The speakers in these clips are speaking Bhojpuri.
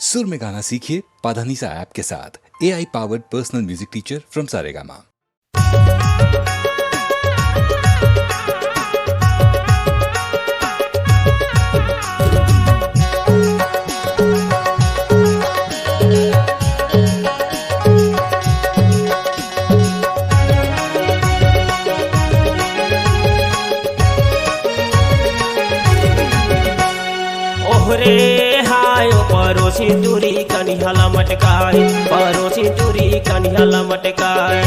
सुर में गाना सीखिए पाधानीसा ऐप के साथ। AI powered personal music teacher from Saregama. ओहरे हाय परोसी दूरी कनिहाला मटकाए, परोसी दूरी कनिहाला मटकाए।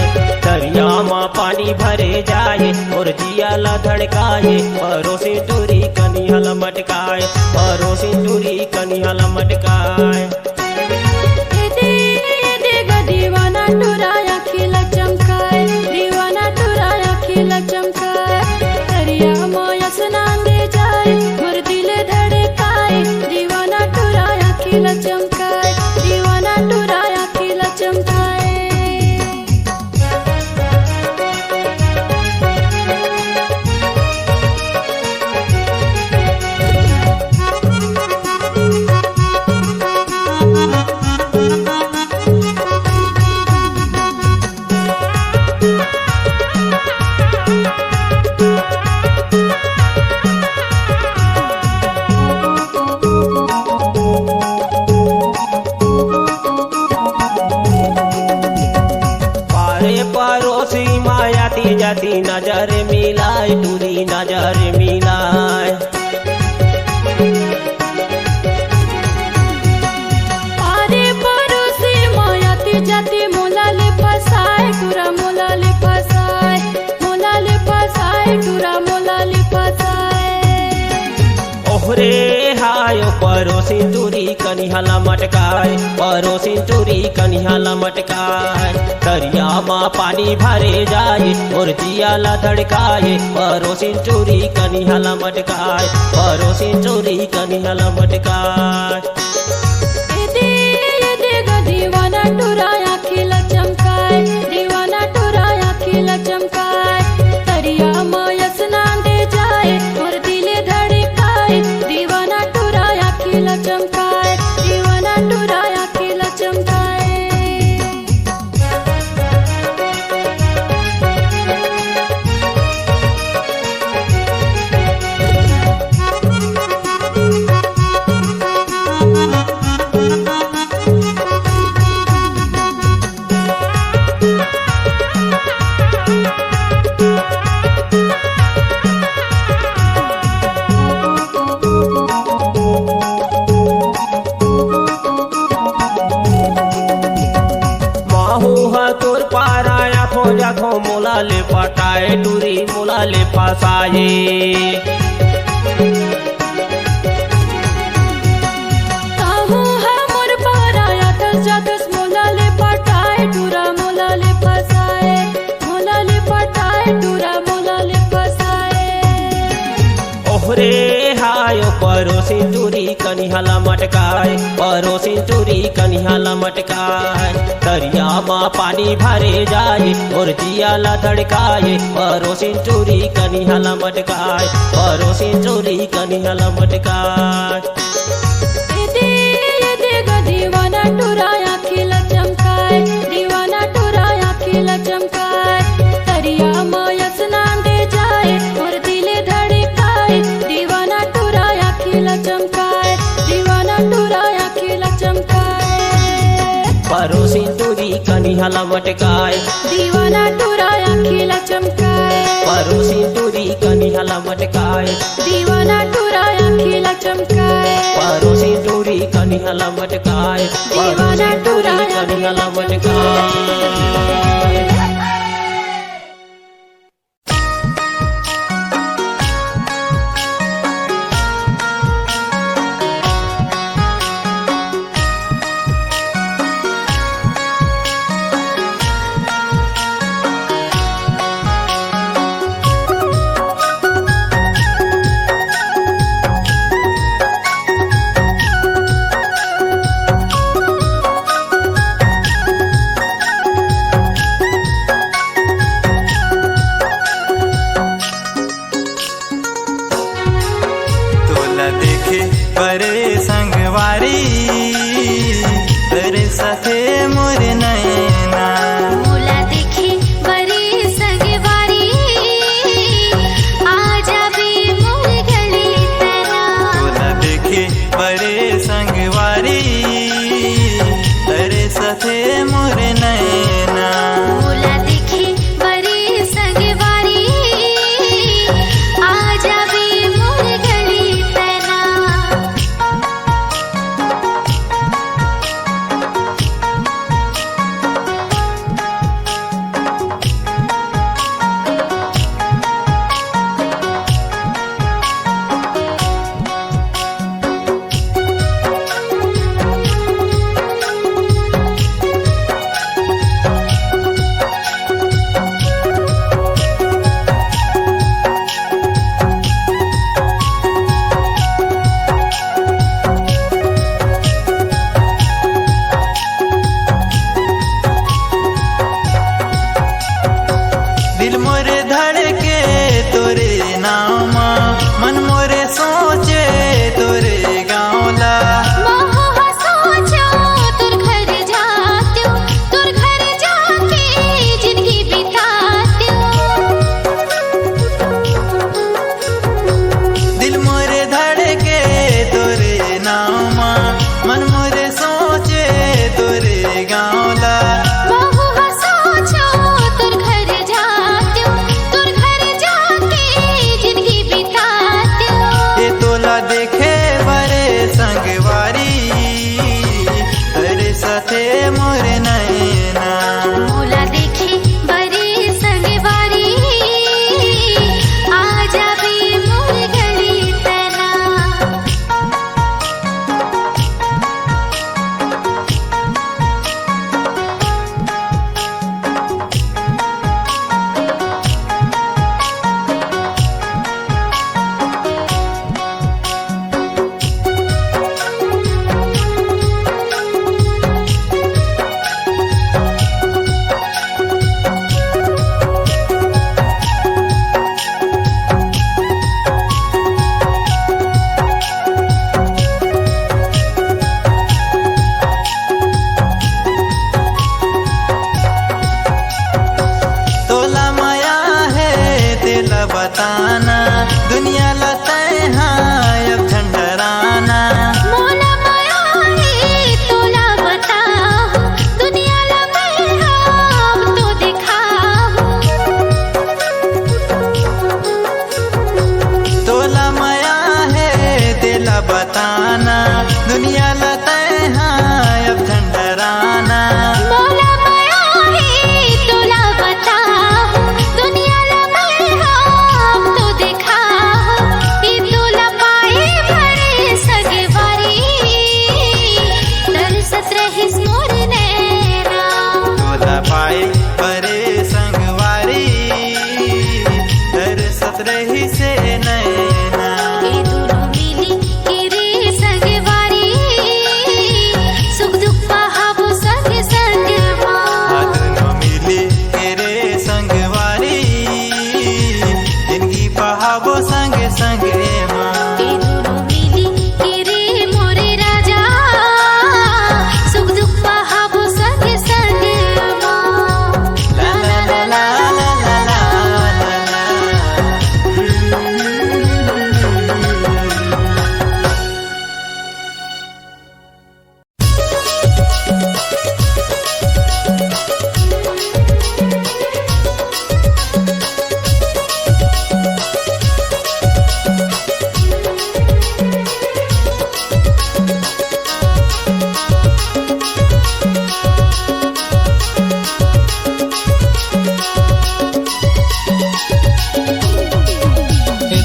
दरिया में पानी भरे जाए और जियाला धड़काए, परोसी दूरी कनिहाला मटकाए, परोसी दूरी कनिहाला मटकाए। दीवाना टुराया खिला चमकाए, दीवाना टुराया खिला चमकाए। दरिया में स्नान दे जाए मोर दिल धड़काए, दीवाना टुराया खिला चमकाए, दीवाना टुराया खिला चमकाए। परोसी मायाती जाती नजर मिलाए, टूरी नजर मिलाए। अरे परोसी मायाती जाती मोलाले फसाए, टूरा मोलाले फसाए, मोलाले फसाए, टूरा मोलाले फसाए। ओहरे हाय परोसी दूरी कनिहाला मटकाए, परोसी दूरी कनिहाला मटकाए। दरिया में पानी भरे जाए और जियाला धड़काए, परोसी दूरी कनिहाला मटकाए, परोसी दूरी कनिहाला मटकाए। दीवाना टुराया खिला चमकाए, दीवाना टुराया खिला चमकाए। दरिया में स्नान दे जाए और दिल धड़काए, दीवाना टुराया खिला चमकाए, दीवाना टुराया खिला चमकाए। तोर पाराया खोजा खो मोलाले पटाए, टूरी मोलाले फसाए। मोर पाराया थस जाथस मोलाले पटाए, टूरा मोलाले फसाए, मोलाले पटाए, टूरा मोलाले फसाए। ओहरे हाय परोसी दूरी कनिहाला मटकाए, परोसी दूरी कनिहाला मटकाए। दरिया में पानी भरे जाए और जियाला धड़काए, परोसी दूरी कनिहाला मटकाए, परोसी दूरी कनिहाला मटकाए। दीवाना टुराया खिला चमकाए, दीवाना टुराया खिला चमकाए। दरिया में स्नान दे जाए और दिल धड़काए, दीवाना टुराया खिला चमकाए, दीवाना टुराया खिला चमकाए। परोसी दूरी कनिहाला मटकाए, दीवाना टुराया खिला चमकाए, परोसी दूरी कनिहाला मटकाए। दीवाना टुराया खिला चमकाए, परोसी दूरी कनिहाला मटकाए, दीवाना परोसी दूरी टुराया कनिहाला मटकाए। साथे मोर नैना मोला देखे बरे संगवारी आजा बे मोर गली तेरा तोला देखे बड़े संगवारी तेरे साथे मोर नैना मोला देखे बरे संगवारी आजा बे मोर गली तेरा दिल मोरे धड़के तोरे नामा मन मोरे सोचे तोरे गाँवला मोह सोचो तुर घर जात्यो तुर घर जाके जिंदगी बितात्यो दिल मोरे धड़के तोरे नामा मन मोरे सोचे तोरे गाँवला मोह सोचो तुर घर जात्यो तुर घर जाके जिंदगी बितात्यो ये तोला देखे बरे संगवारी तेरे साथे मोर नैना मोला देखे बरे संगवारी आजा बे मोर गली तेरा तोला माया है तेला बताना दुनिया लते हाँ अब ठंडराना मोला माया है तोला बताओ दुनिया लगे हम तो दिखाओ तोला माया है तेला बताना दुनिया लते हाँ अब ठंडराना मोला माया है तोला बताओ दुनिया लगे हम तो दिखाओ ये तोला पाए बड़े सगवारी तरसत रहिस मोर नैना तोला पाए बरे संगवारी तरसत रही से नैना ये दोनों मिली के रे संगवारी सुख दुख पाहाबो संग संग माँ दोनों मिली तेरे संगवारी जिंदगी बहावो संग संग माँ ये दोनों मिली के रे मोरे राजा सुख दुख पाहाबो संग संग माँ ला ला ला ला ला ला ला ला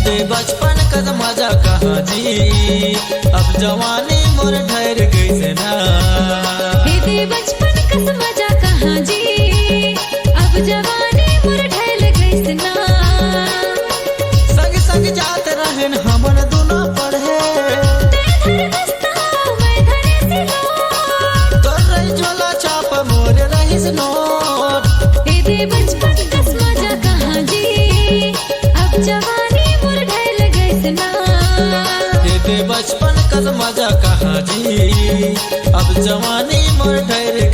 दे बचपन कद मजा कहाँ जी अब जवानी मोर ठहर गई से ना हे दे बचपन कस मजा कहाँ जी अब जवानी मोर ढल गइस ना संग संग जाते रहन हमन दोनों पढ़े तेरे धर दस्ता मैं धरे से लो तोर रही झोला छाप मोर रही से नोट हे दे बचपन कस मजा कहाँ जी अब जवानी मोर ढल गइस ना दे बचपन कद मजा कहाँ जी अब जवानी मोर ठहर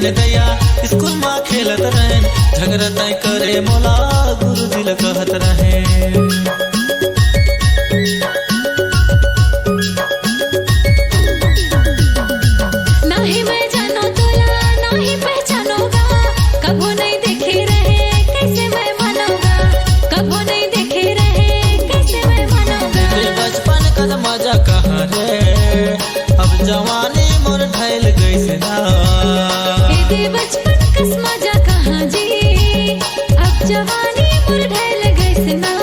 रहन दैया स्कूल में खेलत रहन झगड़ा तय करे मोला गुरुजी ल कहत रहे नहीं मैं जानो तोला नहीं पहचानोगा कबो नहीं देखे रहे कैसे मैं मानोगा कबो नहीं देखे रहे कैसे मैं मानोगा बचपन का मजा कहाँ रे अब जवानी मोर ढैल गईस ना दे बचपन कस मजा कहाँ जी अब जवानी मोर ढैल गइस ना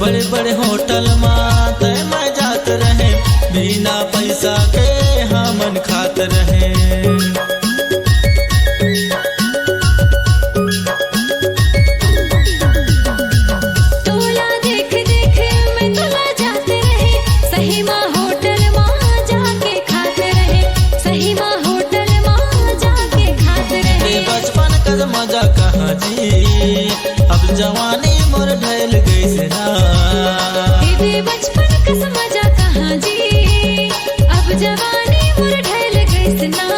बड़े बड़े होटल में तय मैं जात रहे बिना पैसा के हमन खात रहे तोला देख देख मैं तोला जाते रहे सही माँ होटल माँ जाके खाते रहे सही माँ होटल माँ जाके खाते रहे बचपन का मजा कहाँ जी अब जवानी मोर ढैल गईस ना दे बचपन कस मजा कहाँ जी अब जवानी मोर ढैल गइस ना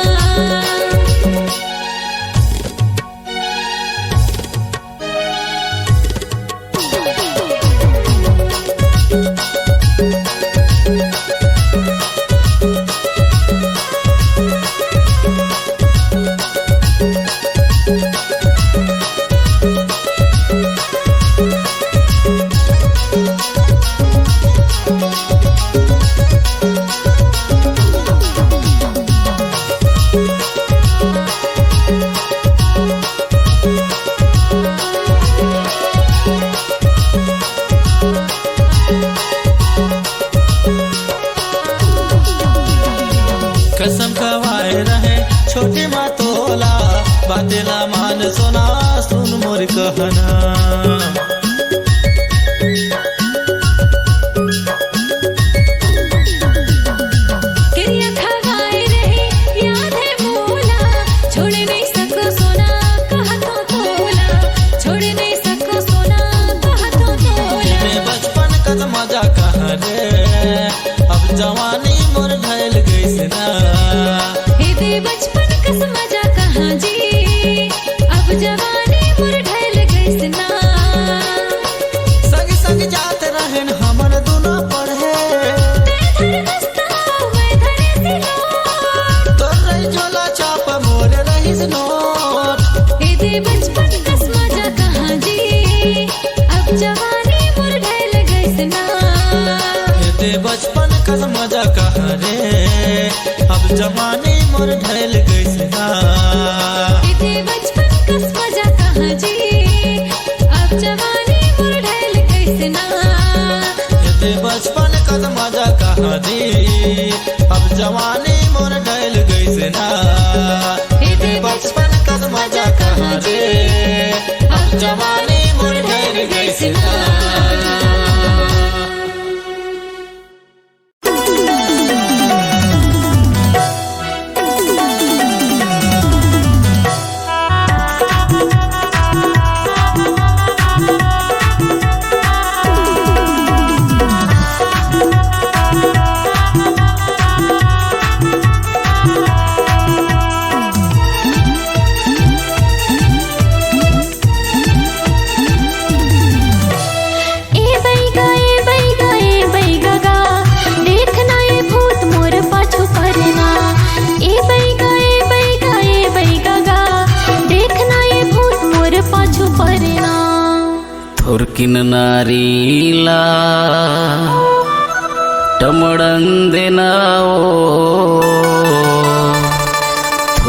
कसम खवाए रहे छोटे माँ तोला बातेला मान सोना सुन मोर कहना क्रिया खवाए रहे याद है मोला छोड़ नहीं सको सोना कहा तो तोला छोड़ नहीं सको सोना कहा तो तोला बचपन का मजा कहाँ रे अब जवानी मोर ढैल गईस ना दे बचपन कस मजा कहाँ जी अब जवानी मोर ढैल गइस ना संग संग जात रहन हमन दोनों पढ़े धर दस्ता मैं धरे सिलो तोर रही झोला चाप मोर रहीस नोट दे बचपन कस मजा कहाँ जी अब जवानी मोर ढैल गइस ना दे बचपन का मजा कहाँ रे अब जवानी मोर ढैल गईस ना दे बचपन कस मजा कहाँ जी अब जवानी मोर ढैल गइस ना दे बचपन का मजा कहाँ रे अब जवानी मोर ढैल गईस ना दे बचपन का मजा कहाँ रे अब जवानी मोर ढैल गईस ना ಹುರ್ಕಿನ ನಾರೀಲ ಟಮಡಂದೆ ನಾವು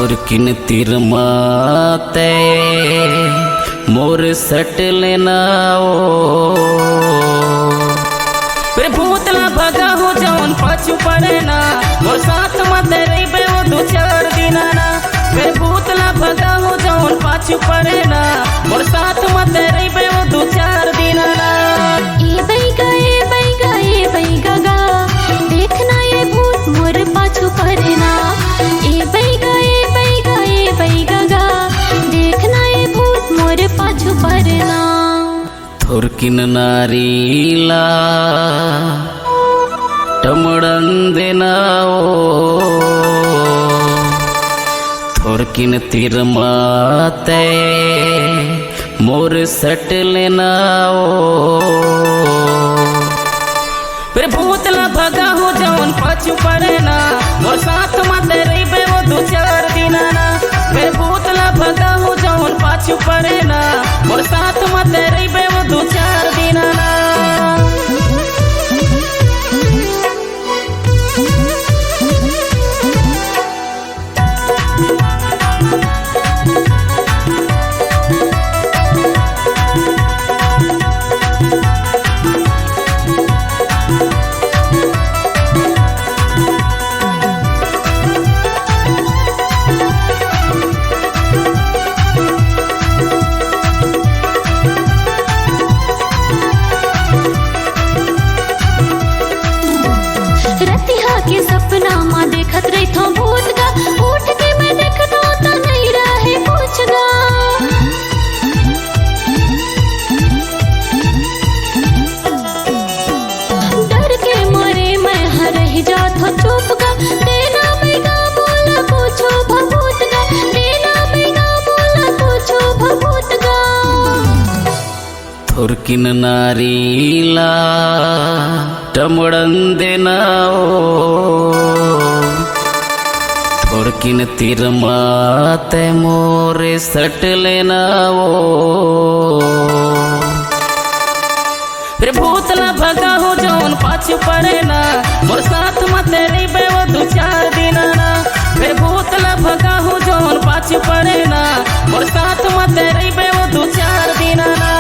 थोरकिन तिर माते मोर सट लेना फिर भूतला भगा हो जौन पाछू पड़े ना मोर साथ मत रही वो दो चार दिन ना फिर भूतला भगा हो जौन पाछू पड़े ना मोर साथ मत रही वो दो चार दिन ना ए बैगा गा देखना ये भूत मोर पाछू पड़ना ए बैगा गा देखना ये भूत मोर पाछू पड़ना थोरकिन नारीला टमड़न देना थोरकिन तिर माते मोर सट लेना फिर भूतला भगा हो जौन पाछू पड़े ना मोर साथ मत रही वो दो चार दिन ना फिर भूतला भगा हो जौन पाछू पड़े ना मोर साथ मत रही वो दो चार दिन ना के सपना माँ देखत रही थो भूत गा उठ के मैं देखता तो नहीं रहे कुछ गा डर के मारे मैं हर ही जात हो चुप गा देना बेगा बोला पूछो भभूत गा देना बेगा बोला पूछो भभूत गा थोरकिन नारीला टमड़न देना थोरकिन तिर माते मोरे सट लेना फिर भूतला भगा हो जौन पाछू पड़े ना मोर साथ मत रही वो दो चार दिन ना फिर भूतला भगा हो जौन पाछू पड़े ना मोर साथ मत रही वो दो चार दिन ना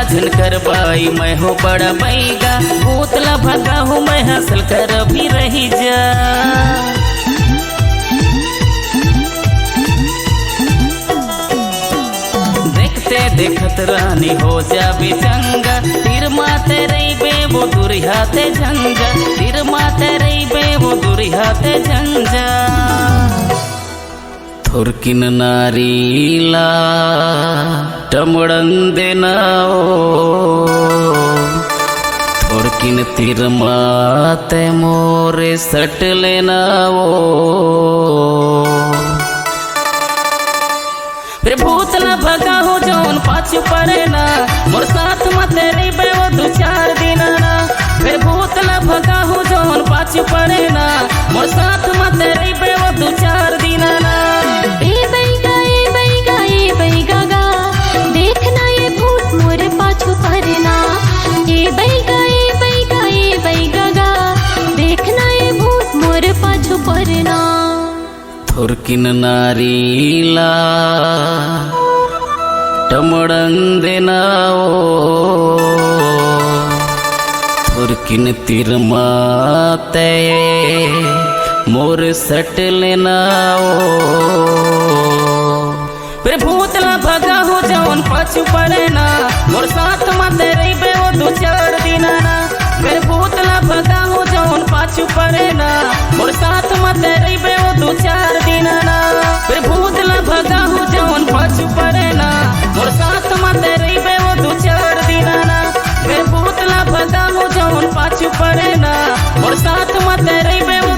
झन कर बाई मैं हो बड़ा बैगा भूतला भगा हूँ मैं हंसल कर भी रही जा देखते देखत रानी हो जा चंगा तीर माते रही बे वो दूरी हाथे झंझा तीर माते रही बे वो दूरी हाथे झंझा थोरकिन नारीला टमड़न देना थोरकिन तिर माते मोरे सट लेना फिर भूतला भगा हो जौन पाछू पड़े ना मोर साथ मत रही वो दो चार दिन ना फिर भूतला भगा हो जौन पाछू पड़े ना मोर साथ मत रही वो दो चार दिन ना बैगा गा देखना ये भूत मोर पाछू पड़ना ए बैगा गा देखना ये भूत मोर पाछू पड़ना थोरकिन नारीला टमड़न देना थोरकिन तिर माते मोर सट लेना फिर भूतला भगा हो जौन पाछू पड़े ना मोर साथ मत रही वो दो चार दिन ना फिर भूतला भगा हो जौन पाछू पड़े ना मोर साथ मत रही वो दो चार दिन ना फिर भूतला भगा हो जौन पाछू पड़े ना मोर साथ मत रही वो दो चार दिन ना फिर भूतला भगा हो जौन पाछू पड़े ना मोर साथ मत रही वो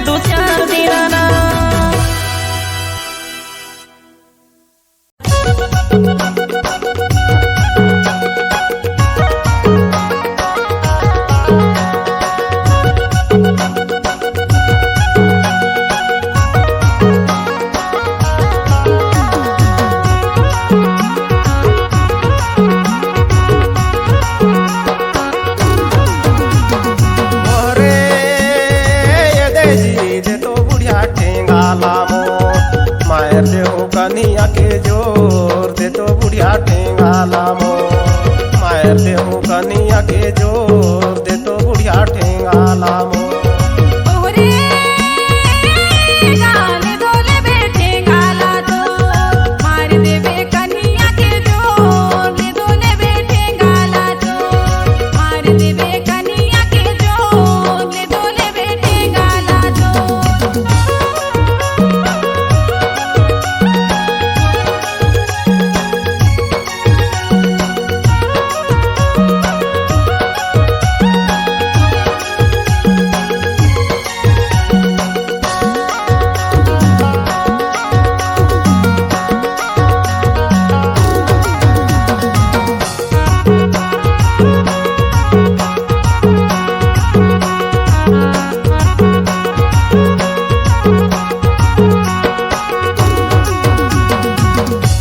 कनिया के जोर दे तो बुढ़िया ठेंगाला मोर मायर देहूँ कनिया के जोर दे तो बुढ़िया ठेंगाला मोर ओरे गाने दोले बैठे गाला तो मार देवे कन्या के जोर ले दोले बैठे गाला तो मार देवे कन्या के जोर ले दोले बैठे गाला तो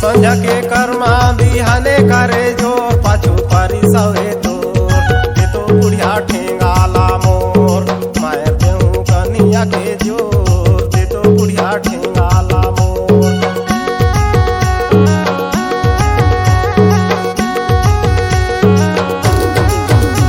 संझा के कर्मा बिहाने करे जोर पाछू पारी सवे तोर दे तो बुढ़िया ठेंगाला मोर मायर देहूँ कनिया के जोर दे तो बुढ़िया ठेंगाला मोर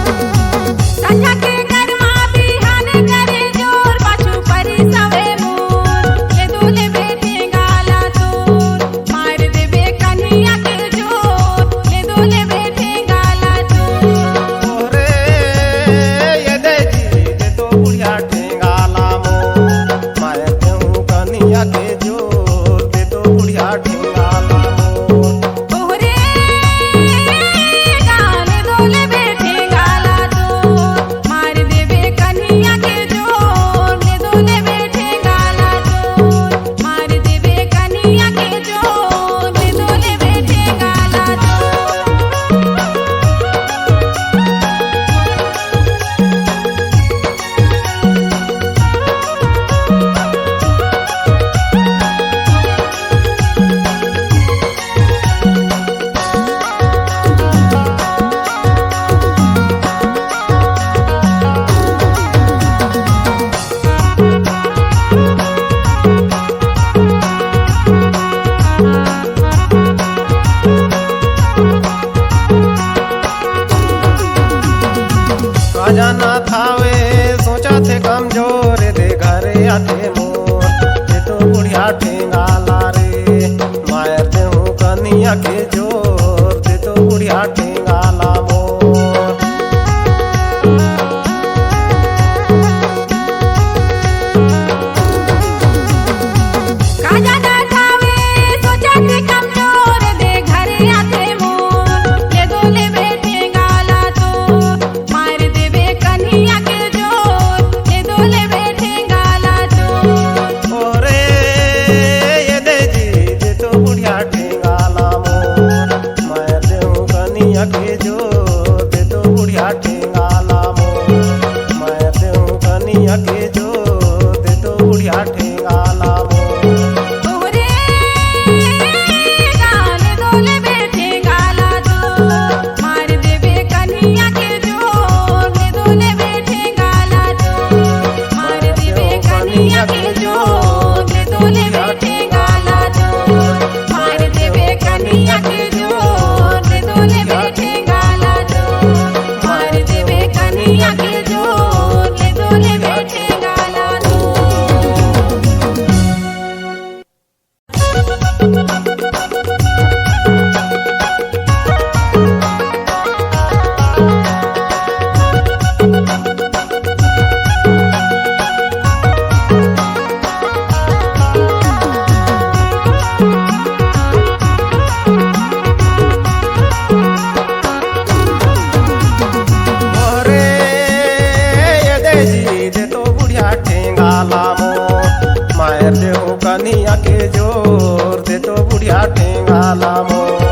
संझा के कर्मा बिहाने करे जोर पाछू परी सवे मोर ले दोले बैठे गाला तोर मार देवे कन्या के जोर ले दोले बैठे गाला तोर ओरे ये दे जी दे तो बुढ़िया ठेंगाला मोर मायर देहूँ कनिया के जोर दे तो बुढ़िया ठेंगाला मोर ओरे गाने दोले बैठे गाला तोर मार देवे कन्या के जोर ले दोले बैठे गाला तोर मार देवे कन्या के जोर ले दोले बैठे गाला तोर जाना थावे सोचा थे कमजोर दे घरे आते मोर ये तो बुढ़िया ठेंगाला रे मायर देहूँ कनिया के जोर दे तो बुढ़िया ठेंगाला मोर काजा ना थावे सोचा थे कमजोर दे घरे आते मोर ले दोले बैठे गाला तो मार देवे कन्या के जोर ले दोले बैठे गाला तो ओरे ये दे जी दे तो बुढ़िया ठेंगाला मोर मायर देहूँ कनिया के जोर दे तो बुढ़िया ठेंगाला मोर मायर देहूँ कनिया के जोर दे तो बुढ़िया ठेंगाला मोर ओरे गाने दोले बैठे गाला तो मार देवे कन्या के जोर ले दोले बैठे गाला तो मार देवे कन्या के जोर ले दोले बैठे गाला तो मार देवे कन्या के जोर ले दोले बैठे गाला तो मार देवे कन्या के जोर ले दोले बैठे गाला तो ओरे ये दे जी दे तो बुढ़िया ठेंगाला मोर मायर देहूँ कनिया के जोर दे तो बुढ़िया ठेंगाला मोर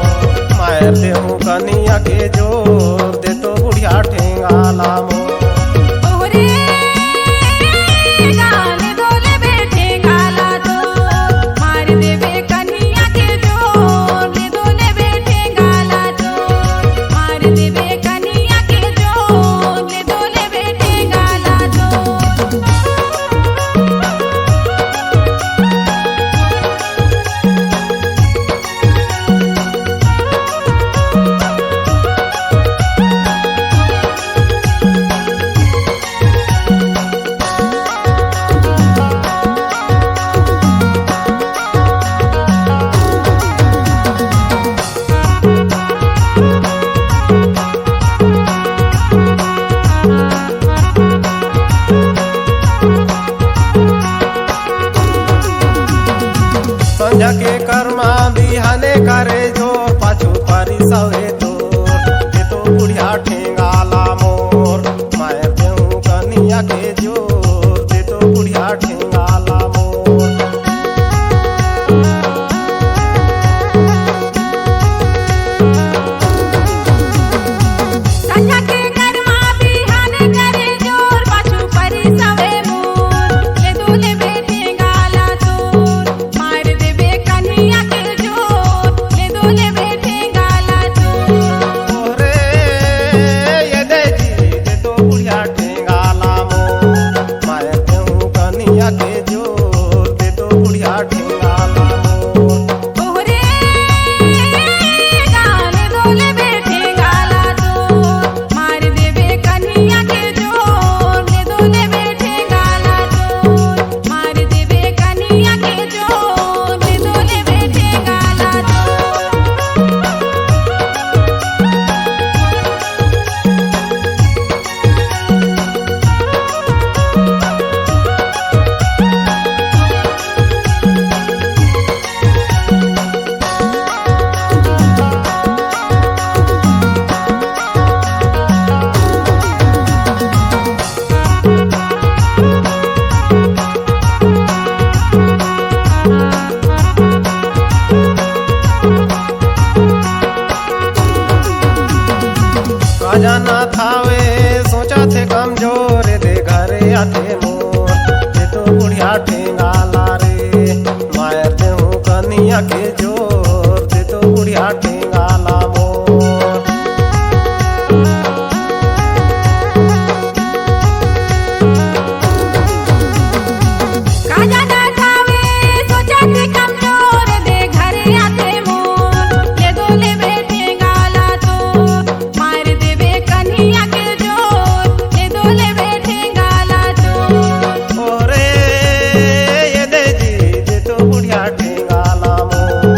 मायर देहूँ कनिया के जोर दे तो बुढ़िया ठेंगाला मोर ओरे गाने दोले बैठे गाला तो मार देवे कन्या के जोर ले दोले बैठे गाला तो मार देवे कन्या के जोर ले दोले बैठे गाला तो संझ के कर्मा बिहाने करे जो पाछू परी सवे तोर ये तो बुढ़िया ठेंगाला मोर मायर देहूं कनिया के जोर ये तो बुढ़िया ठेंगाला मोर संझा के कर्मा बिहाने करे जोर पाछू परी सवे मोर ले दूले बेटे गाला तोर मार देबे कन्हैया के जोर ले दूले बेटे गाला तोर रे ये दे जी ये तो बुढ़िया ठेंगाला मोर मायर देहूं कनिया के जोर ये तो बुढ़िया ठेंगाला मोर ओहरे गाले दूले बेटे गाला तोर मार देबे कन्हैया के जोर ले दूले बेटे गाला तोर मार देबे कन्हैया के जोर ले दूले बेटे गाला तोर जाना थावे सोचा थे कमजोर दे घरे आते मोर ये तो बुढ़िया ठेंगाला रे मायर देहूं कनिया के जोर ये तो बुढ़िया ठेंगाला मोर काजा ना जावे सोचा थे कमजोर दे घरे आते मोर ले दूले बेटे गाला तोर मार देबे कन्हैया के जोर ले दूले बेटे गाला तोर ओरे ये दे जी ये तो बुढ़िया ठेंगाला मोर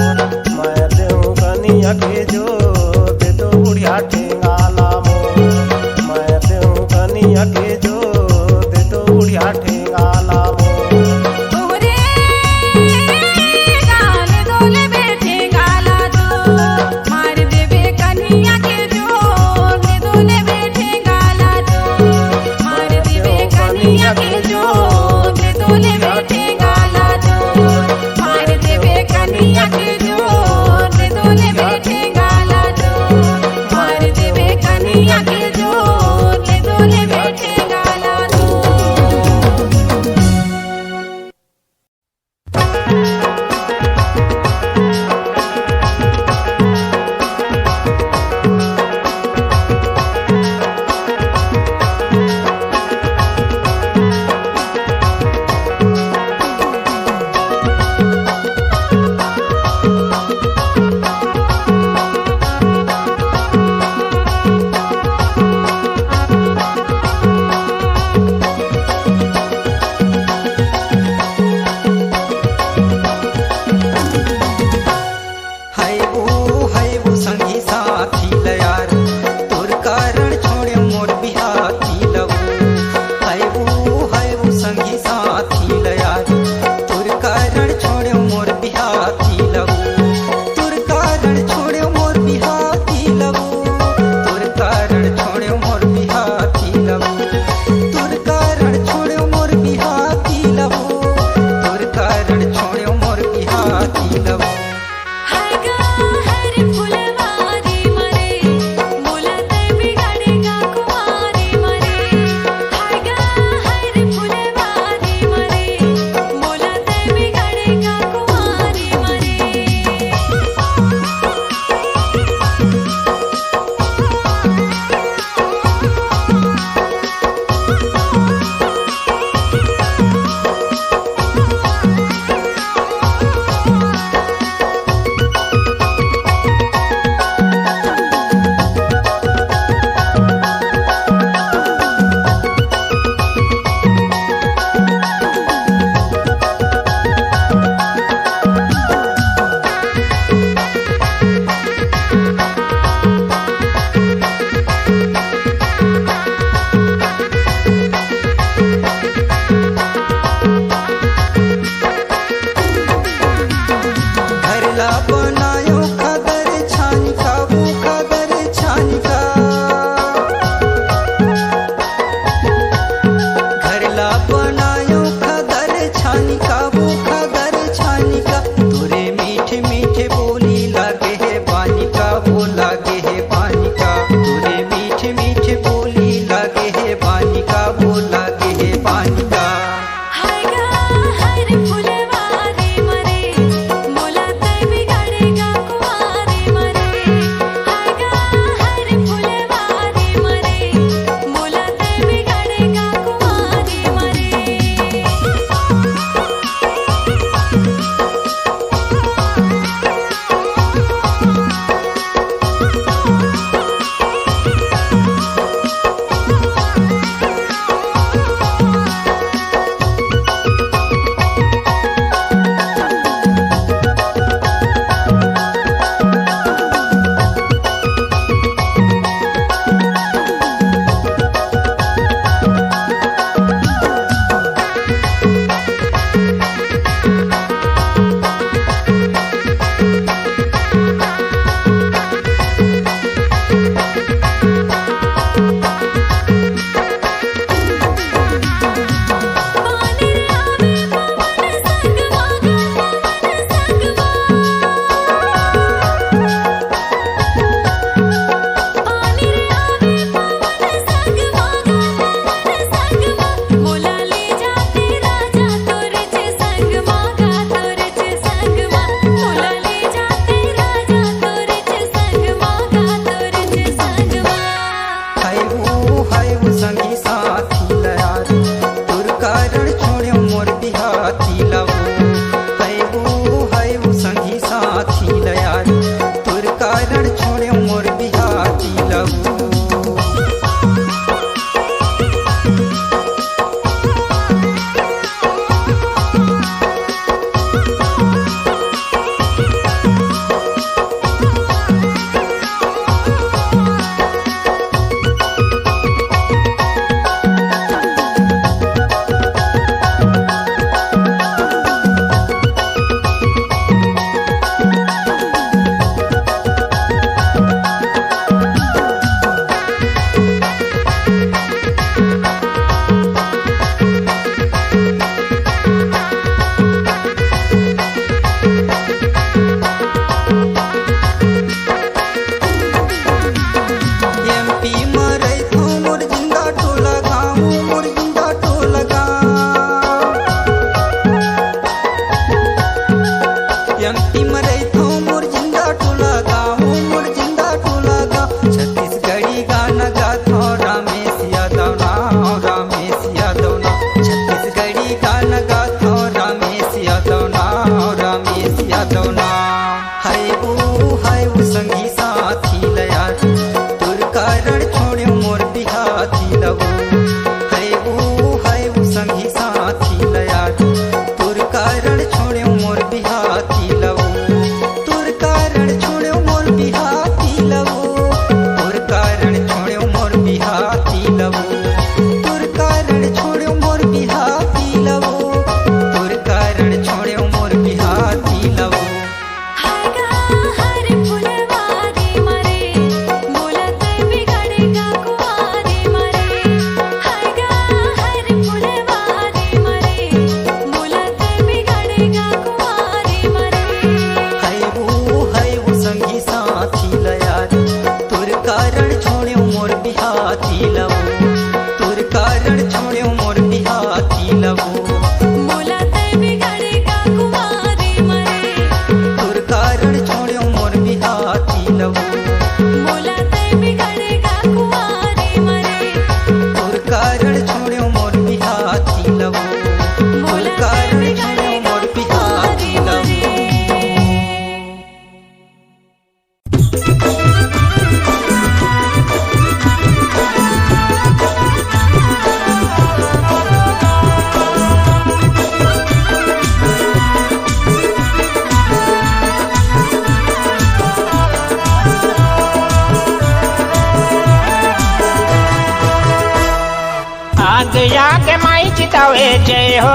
आगे आगे माई चितावे जय हो,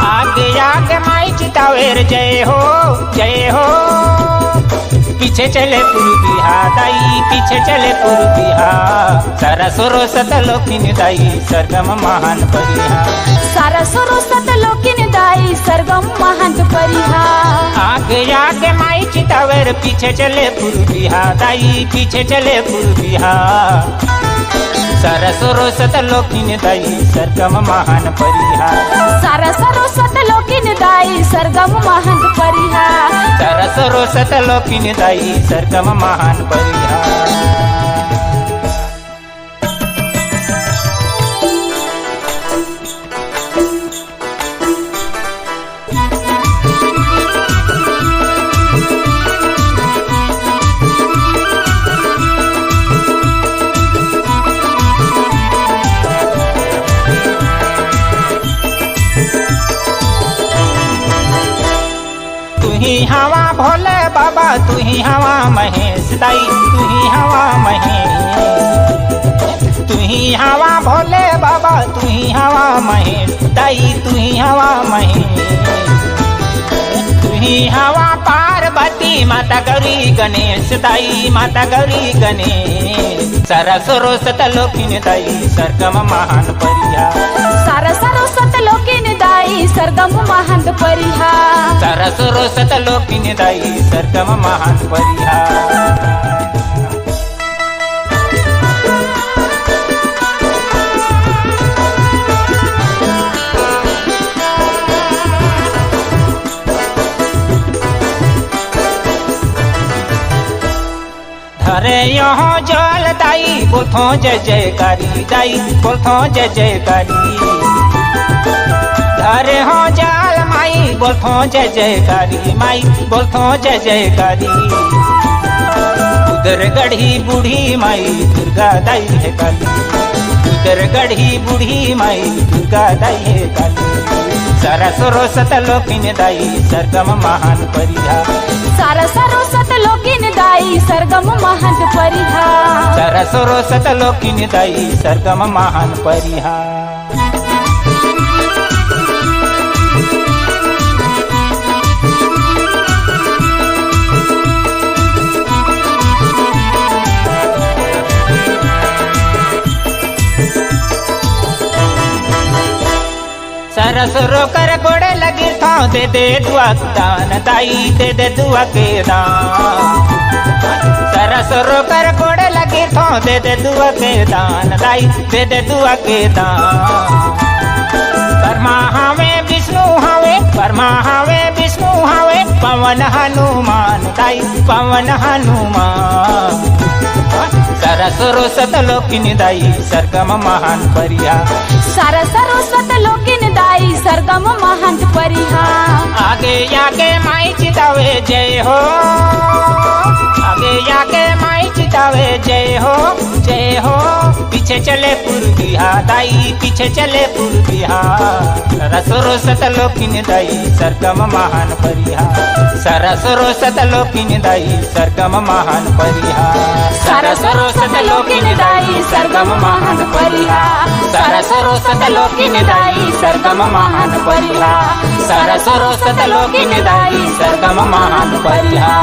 आगे आगे माई चितावे रे जय हो जय हो। पीछे चले पूर्विहा दाई, पीछे चले पूर्विहा, सारा सोरो सतलोकिन दाई सरगम महान परिहा, सारा सोरो सतलोकिन दाई सरगम महान परिहा। आगे आगे माई चितावे रे पीछे चले पूर्विहा दाई, पीछे चले पूर्विहा, सारा सोरो सतलोकिन दाई सरगम महान परिहा, सारा सोरो सतलोकिन दाई सरगम महान परिहा, सारा सोरो सतलोकिन दाई सरगम महान परिहा। तू ही हवा भोले बाबा, तू ही हवा महेश दाई, तू ही हवा महेश, तू ही हवा भोले बाबा, तू ही हवा महेश दाई, तू ही हवा महेश, तू ही हवा पार्वती माता गौरी गणेश दाई, माता गौरी गणेश, सारा सोरो सतलोकिन दाई सरगम महान परिहा, सारा सोरो सतलोकिन दाई सरगम महान परिहा, सारा सोरो सतलोकिन दाई सरगम महान परिहा। धरे यहाँ जल दाई बोलथो जय जयकारी दाई, बोलथो जय जयकारी, धरे हो जल माई बोलथो जय जयकारी माई, बोलथो जय जयकारी, उधर गढ़ी बूढ़ी माई दुर्गा दाई है काली, उधर गढ़ी बूढ़ी माई दुर्गा दाई है काली, सारा सोरो सतलोकिन दाई सरगम महान परिहा, सारा सोरो सतलोकिन दाई सरगम महान परिहा, सारा सोरो सतलोकिन दाई सरगम महान परिहा। सारा सोरो कर गोड़े लगी था दे दे दुआ दान दाई, दे दे दुआ के दान, सारा सोरो कर गोड़े लगी था दे दे दुआ के दान दाई, दे दे दुआ के दान, ब्रह्मा हवे विष्णु हवे, ब्रह्मा हवे विष्णु हवे, पवन हनुमान दाई पवन हनुमान, सारा सोरो सतलोकिन दाई सरगम महान परिहा, सारा सोरो सतलोकिन दाई सरगम महान परिहा। आगे आगे माई चितावे जय हो, आगे आगे माई चितावे जय हो जय हो, पीछे चले पूर्विहा दाई, पीछे चले पूर्विहा, सारा सोरो सतलोकिन दाई सरगम महान परिहा, सारा सोरो सतलोकिन दाई सरगम महान परिहा, सारा सोरो सतलोकिन दाई सरगम महान परिहा, सारा सोरो सतलोकिन दाई सरगम महान परिहा, सारा सोरो सतलोकिन दाई सरगम महान परिहा।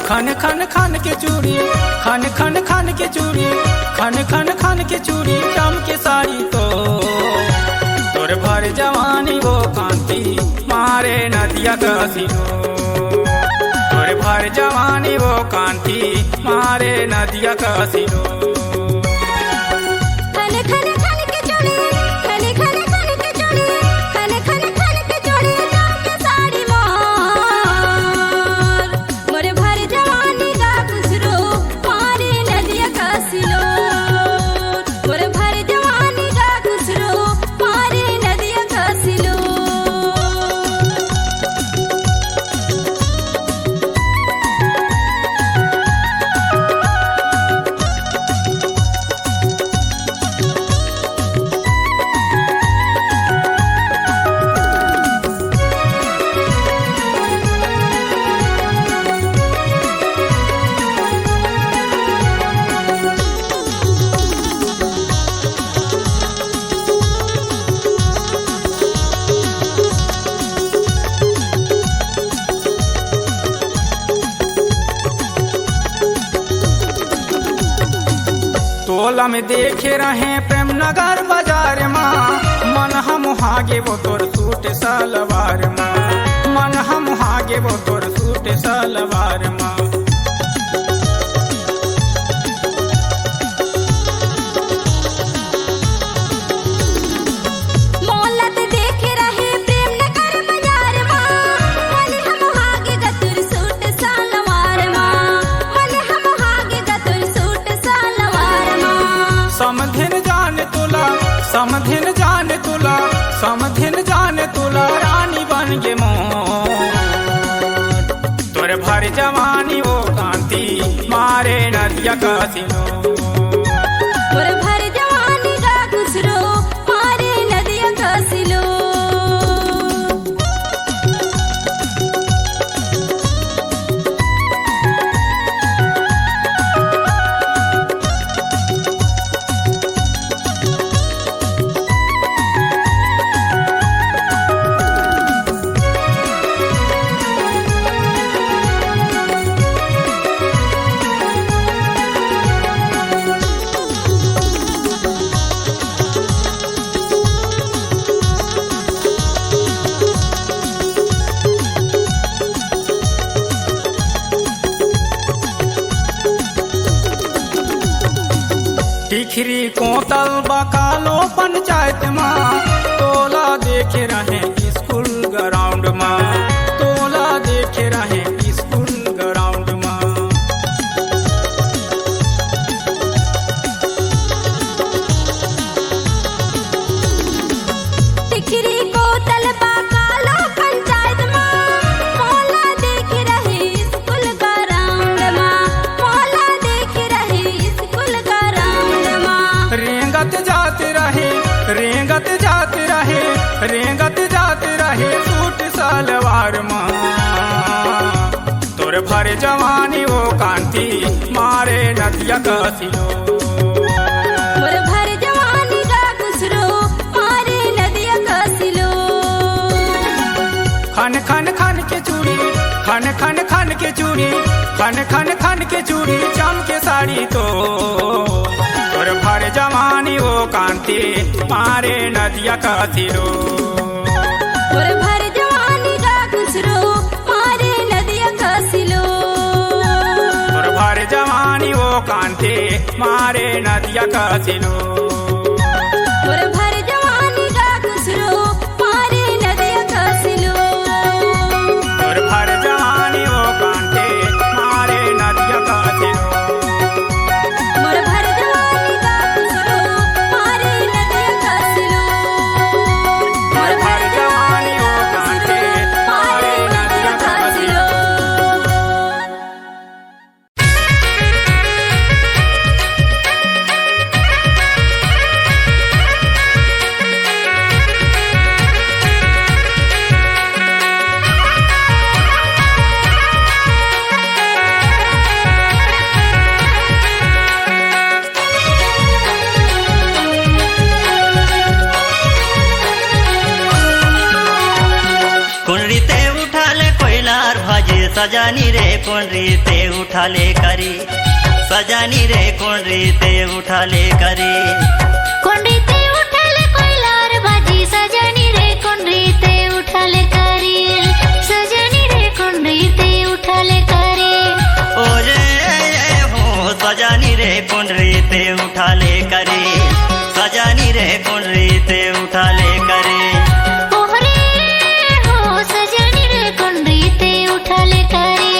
खन खन खन के चूड़ी, खन खन खन के चूड़ी, खन खन खन के चूड़ी, चाम के साड़ी तो तोर भर जवानी वो कांति मारे नदिया कसिनो, तोर भर जवानी वो कांति मारे नदिया कसिनो। खन खन खन के चूड़ी, खन खन खन के चूड़ी, खन खन खन के चूड़ी, चाम के साड़ी मोर, मोरे भर जवानी का खुसरो मारे नदिया कसिनो, मोरे भर जवानी का खुसरो मारे टोला में देखे रहे प्रेम नगर बाजार माँ मन हम हागे वो तोर सूट सलवार माँ मन हम हागे वो तोर सूट सलवार माँ मोलत देखे रहे प्रेम नगर बाजार माँ मन हम हागे गतुर सूट सलवार माँ मन हम हागे गतुर सूट सलवार माँ समधिन जान तुला समधिन जान तुला समधिन जान तुला रानी बन गे मोर तोर भर जवानी वो कांति मारे नदिया कसिनो और भर जवानी का गुसरो मारे नदिया कसिलो टिखरी कोतल बकालो पंचायत माँ तोला देखे रहे स्कूल ग्राउंड माँ तोला देखे रहे स्कूल ग्राउंड माँ टिखरी को तलबा कालो पंचायत माँ मौला देख रहे स्कूल ग्राउंड माँ मौला देख रहे स्कूल ग्राउंड माँ रेंगत जाते रहे रेंगत जाते रहे रेंगत जाते रहे सूट सलवार माँ तोर भर जवानी वो कांति मारे नदिया कसिलो और भर जवानी का गुसरो मारे नदिया कसिलो खन खन खन के चूड़ी खन खन खन के चूड़ी खन खन खन के चूड़ी चमके साड़ी तो और भर जवानी वो कांति मारे नदिया कसिलो और भर जवानी का गुसरो मारे नदिया कसिलो और भर जवानी वो कांति मारे नदिया कसिलो और भर जवानी का गुसरो मारे नदिया कसिलो और भर जवानी वो कांति मारे नदिया कसिलो और भर जवानी का गुसरो मारे नदिया कसिलो और भर जवानी वो कांति मारे नदिया कसिलो कुंडरीते उठाले कोयलार भाजे सजानी रे कुंडरीते उठाले करी सजानी रे कुंडरीते उठाले करी ಕೊಂಡ್ರೀತೆ ಉಠಾಲೆ ಕೊಯ್ಲಾರ ಬಾಜಿ ಸಜನಿ ರೇ ಕೊಂಡ್ರೀತೆ ಉಠಾಲೆ ಕರಿ ಸಜನಿ ರೇ ಕೊಂಡ್ರೀತೆ ಉಠಾಲೆ ಕರಿ ओ रे हो सजानी रे कुंडरीते उठाले करी सजानी रे कुंडरीते उठाले करी ಓಹರೆ ಹೋ ಸಜನಿ ರೇ ಕೊಂಡ್ರೀತೆ ಉಠಾಲೆ ಕರಿ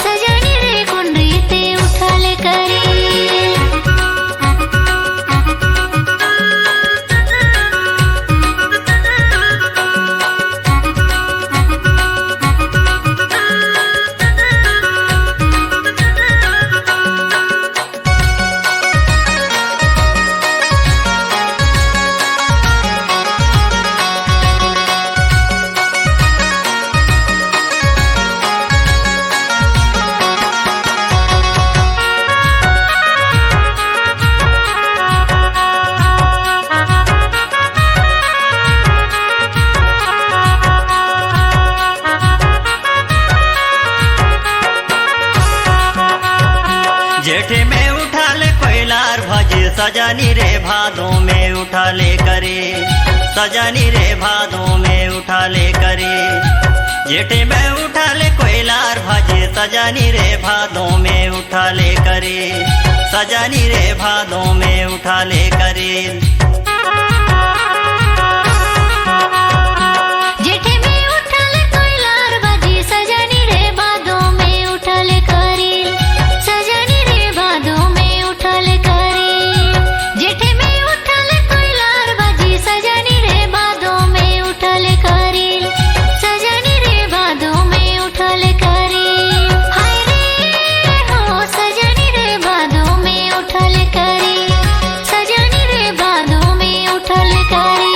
ಸಜನಿ ರೇ ಕೊಂಡ್ರೀತೆ ಉಠಾಲೆ ಕರಿ सजानी रे भादों में उठा ले करे, सजानी रे भादों में उठा ले करे। जेठे में उठा ले कोयलार भाजे, सजानी रे भादों में उठा ले करे, सजानी रे भादों में उठा ले करे। जेठे में उठा ले कोयलार भाजे, सजानी रे भादों में उठा ले करे, सजानी रे भादों में उठा ले करे। जेठे में उठा ले कोयलार भाजे, सजानी रे भादों में उठा ले करे, सजानी रे भादों में उठा ले करे। हाय रे हो सजानी रे भादों में उठा ले करे, सजानी रे भादों में उठा ले करे।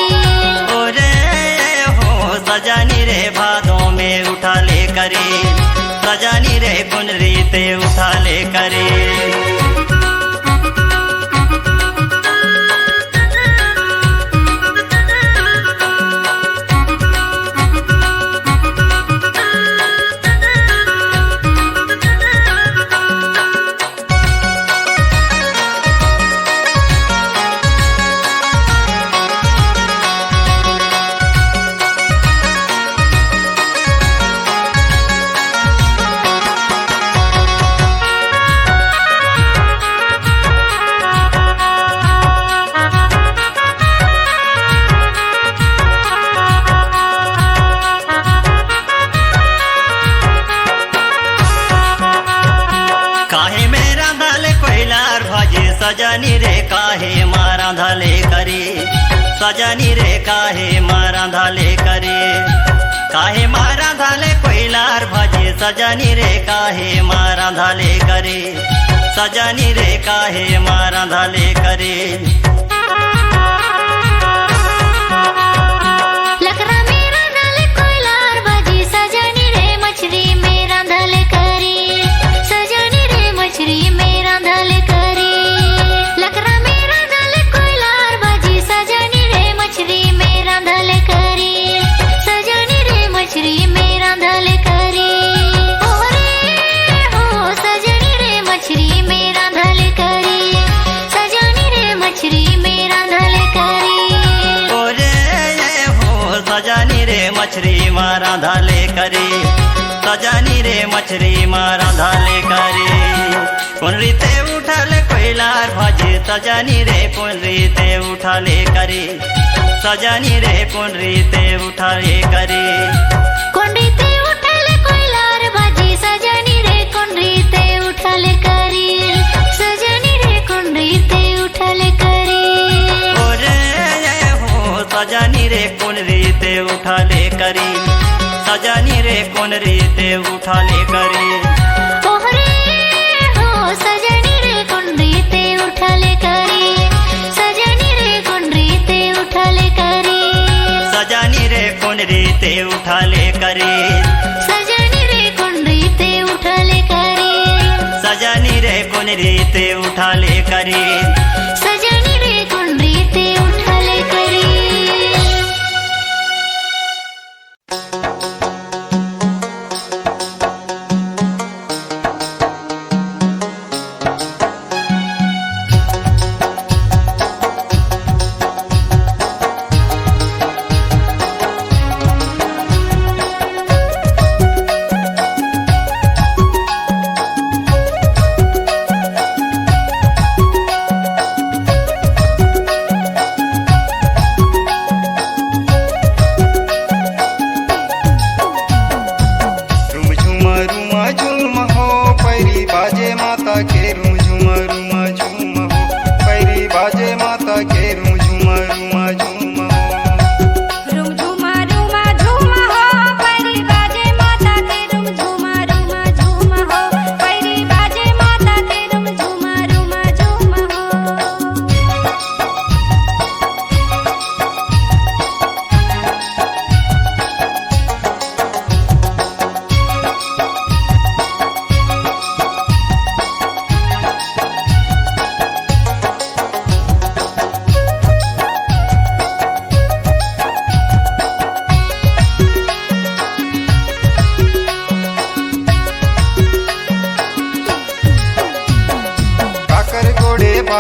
सजानी रे भादों में उठा ले करे, सजानी रे कुंडरी ते उठा ले करे। काहे मेरा धाले कोयलार भाजे, सजानी रे काहे मारा धाले करे, सजानी रे काहे मारा धाले करे। काहे मारा धाले कोयलार भाजे, सजानी रे काहे मारा धाले करे, सजानी रे काहे मारा धाले करे। लकड़ा मेरा धाले कोयलार भाजे, सजानी रे मछली मेरा धाले करे, सजानी रे मछली मेरा धाले करे। लकड़ा मेरा धाले कोयलार भाजे, सजानी रे मछली मेरा धाले करे, सजानी रे मछली मेरा धाले करे। हो सजानी रे मछली मेरा धाले करे, सजानी रे मछली मेरा धाले करे। सजानी रे मछली मारा धाले करे, सजानी रे मछली मारा धाले करे। कुंडरी ते उठा ले कोयलार भाजे, सजानी रे कुंडरी ते उठा ले करे, सजानी रे कुंडरी ते उठा ले करे। कुंडरी ते उठा ले कोयलार भाजे, सजानी रे कुंडरी ते उठा ले करे, सजानी रे कुंडरी ते उठा ले करे। सजानी रे कुंडरी ते उठा ले करे, सजानी रे कुंडरी ते उठा ले करे। हो सजानी रे कुंडरी ते उठा ले करे, सजानी रे कुंडरी ते उठा ले करे, सजानी रे कुंडरी ते उठा ले करे, सजानी रे कुंडरी ते उठा ले करे, सजानी रे कुंडरी ते उठा ले करे, सजानी रे कुंडरी ते उठा ले करे।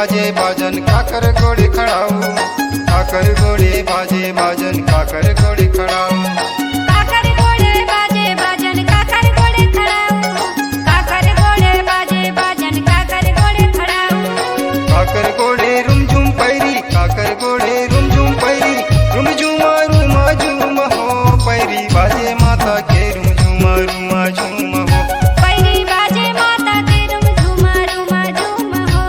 बाजे बाजन काकर गोड़े खड़ाऊ काकर गोड़े बाजे बाजन काकर गोड़े खड़ाऊ काकर घोड़े बाजे बाजन काकर घोड़े खड़ाऊ काकर घोड़े बाजे बाजन काकर घोड़े खड़ाऊ काकर गोड़े रुमझुम पैरी काकर गोड़े रुमझुम पैरी रुमझुमा रुमा झुम हो पैरी बाजे माता के रुमझुमा रुमा झुम हो पैरी बाजे माता के रुम झुमा रुमा झुम हो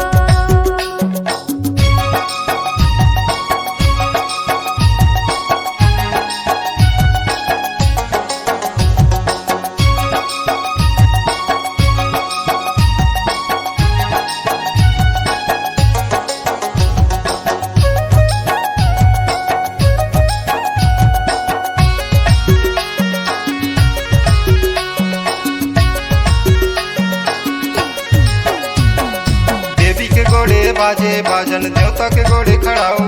देवी के गोड़े बाजे बाजन देवता के गोड़े खड़ाऊ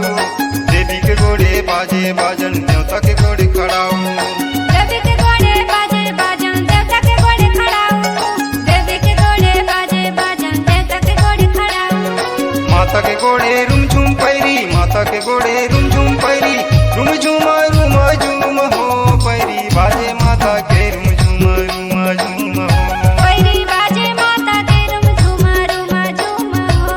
देवी के गोड़े बाजे बाजन देवता के गोड़े खड़ाऊ देवी के घोड़े बाजे बाजन देवता के घोड़े खड़ाऊ देवी के घोड़े बाजे बाजन देवता के घोड़े खड़ाऊ माता के गोड़े रुमझुम पैरी माता के गोड़े रुमझुम पैरी रुमझुमा रुमा झुम हो पैरी बाजे माता के रुमझुमा रुमा झुम हो पैरी बाजे माता के रुम झुमा रुमा झुम हो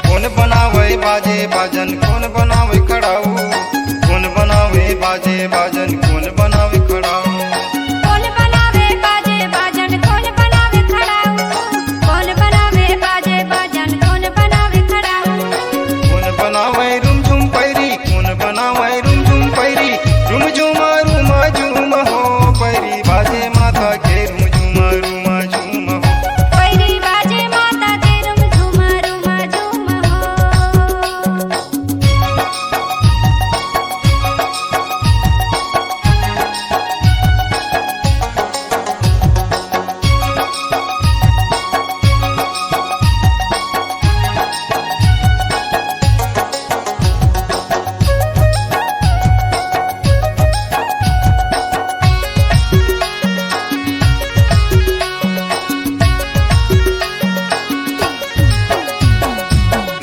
कौन बनावे बाजे बाजन कौन बनावे खड़ाऊ कौन बनावे बाजे बाजन कौन बनावे खड़ाऊ कौन बनावे बाजे बाजन कौन बनावे खड़ाऊ कौन बनावे बाजे बाजन कौन बनावे खड़ाऊ कौन बनावे रुमझुम पैरी कौन बनावे रुमझुम पैरी रुमझुमा रुमा झुम हो पैरी बाजे माता के रुमझुमा रुमा झुम हो पैरी बाजे माता के रुम झुमा रुमा झुम हो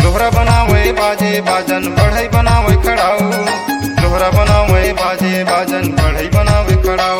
लोहरा बनावे बाजे बाजन बढ़ई बनावे खड़ाऊ लोहरा बनावे बाजे बाजन बढ़ई बनावे खड़ाऊ